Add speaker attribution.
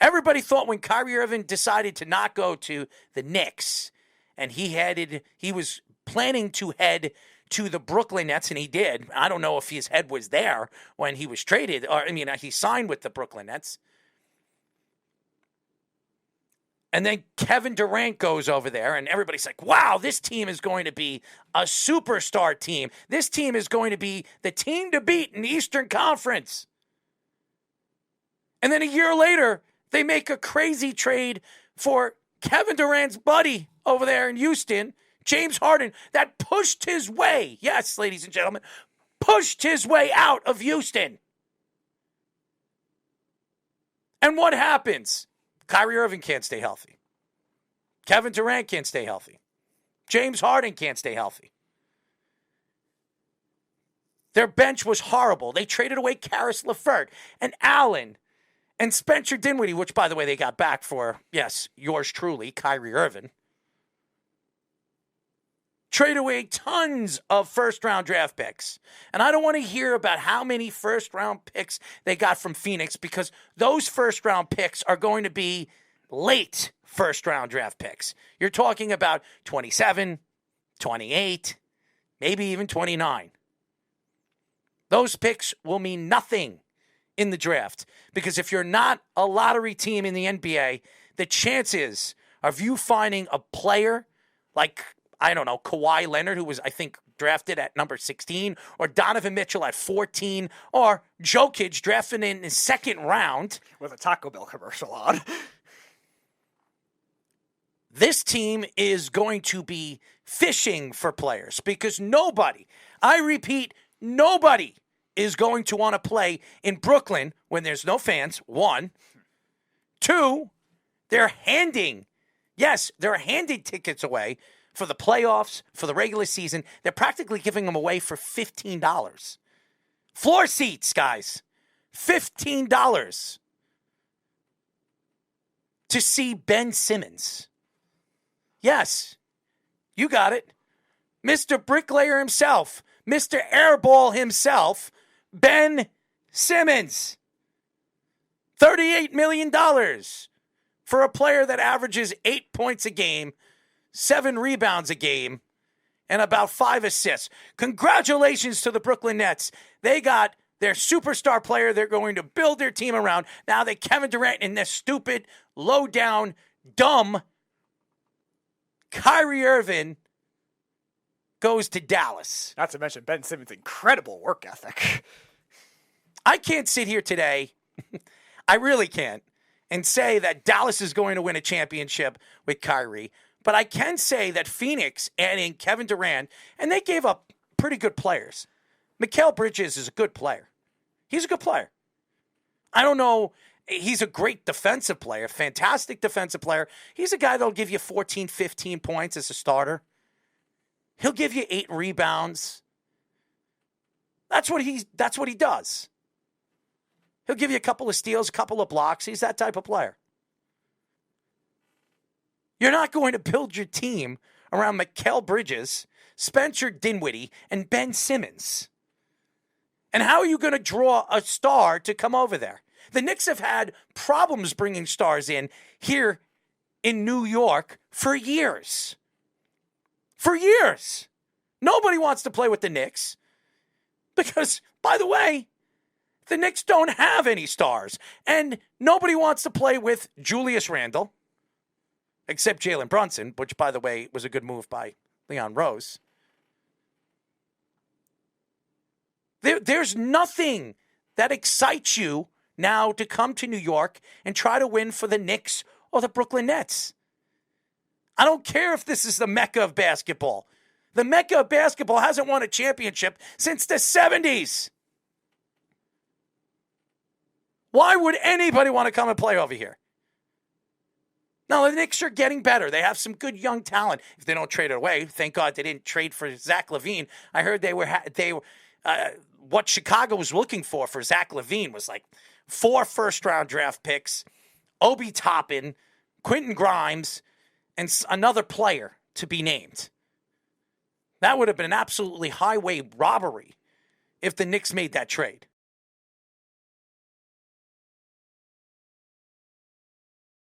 Speaker 1: Everybody thought when Kyrie Irving decided to not go to the Knicks and he was planning to head to the Brooklyn Nets, and he did. I don't know if his head was there when he was traded, he signed with the Brooklyn Nets. And then Kevin Durant goes over there, and everybody's like, wow, this team is going to be a superstar team. This team is going to be the team to beat in the Eastern Conference. And then a year later, they make a crazy trade for Kevin Durant's buddy over there in Houston, James Harden, that pushed his way, yes, ladies and gentlemen, pushed his way out of Houston. And what happens? Kyrie Irving can't stay healthy. Kevin Durant can't stay healthy. James Harden can't stay healthy. Their bench was horrible. They traded away Karis LeVert and Allen and Spencer Dinwiddie, which, by the way, they got back for, yes, yours truly, Kyrie Irving. Trade away tons of first-round draft picks. And I don't want to hear about how many first-round picks they got from Phoenix, because those first-round picks are going to be late first-round draft picks. You're talking about 27, 28, maybe even 29. Those picks will mean nothing in the draft, because if you're not a lottery team in the NBA, the chances of you finding a player like, I don't know, Kawhi Leonard, who was, I think, drafted at number 16, or Donovan Mitchell at 14, or Jokic drafted in the second round.
Speaker 2: With a Taco Bell commercial on.
Speaker 1: This team is going to be fishing for players, because nobody, I repeat, nobody is going to want to play in Brooklyn when there's no fans, one. Two, they're handing tickets away for the playoffs, for the regular season. They're practically giving them away for $15. Floor seats, guys. $15 to see Ben Simmons. Yes, you got it. Mr. Bricklayer himself, Mr. Airball himself, Ben Simmons. $38 million for a player that averages 8 points a game, 7 rebounds a game, and about 5 assists. Congratulations to the Brooklyn Nets. They got their superstar player they're going to build their team around. Now that Kevin Durant and this stupid, low-down, dumb Kyrie Irving goes to Dallas.
Speaker 2: Not to mention Ben Simmons' incredible work ethic.
Speaker 1: I can't sit here today, I really can't, and say that Dallas is going to win a championship with Kyrie. But I can say that Phoenix adding Kevin Durant, and they gave up pretty good players. Mikal Bridges is a good player. He's a good player. I don't know. He's a great defensive player, fantastic defensive player. He's a guy that'll give you 14, 15 points as a starter. He'll give you 8 rebounds. That's what he does. He'll give you a couple of steals, a couple of blocks. He's that type of player. You're not going to build your team around Mikal Bridges, Spencer Dinwiddie, and Ben Simmons. And how are you going to draw a star to come over there? The Knicks have had problems bringing stars in here in New York for years. For years. Nobody wants to play with the Knicks because, by the way, the Knicks don't have any stars. And nobody wants to play with Julius Randle, except Jalen Brunson, which, by the way, was a good move by Leon Rose. There's nothing that excites you now to come to New York and try to win for the Knicks or the Brooklyn Nets. I don't care if this is the Mecca of basketball. The Mecca of basketball hasn't won a championship since the 70s. Why would anybody want to come and play over here? Now, the Knicks are getting better. They have some good young talent. If they don't trade it away, thank God they didn't trade for Zach LaVine. I heard what Chicago was looking for Zach LaVine was like 4 first-round draft picks, Obi Toppin, Quentin Grimes, and another player to be named. That would have been an absolutely highway robbery if the Knicks made that trade.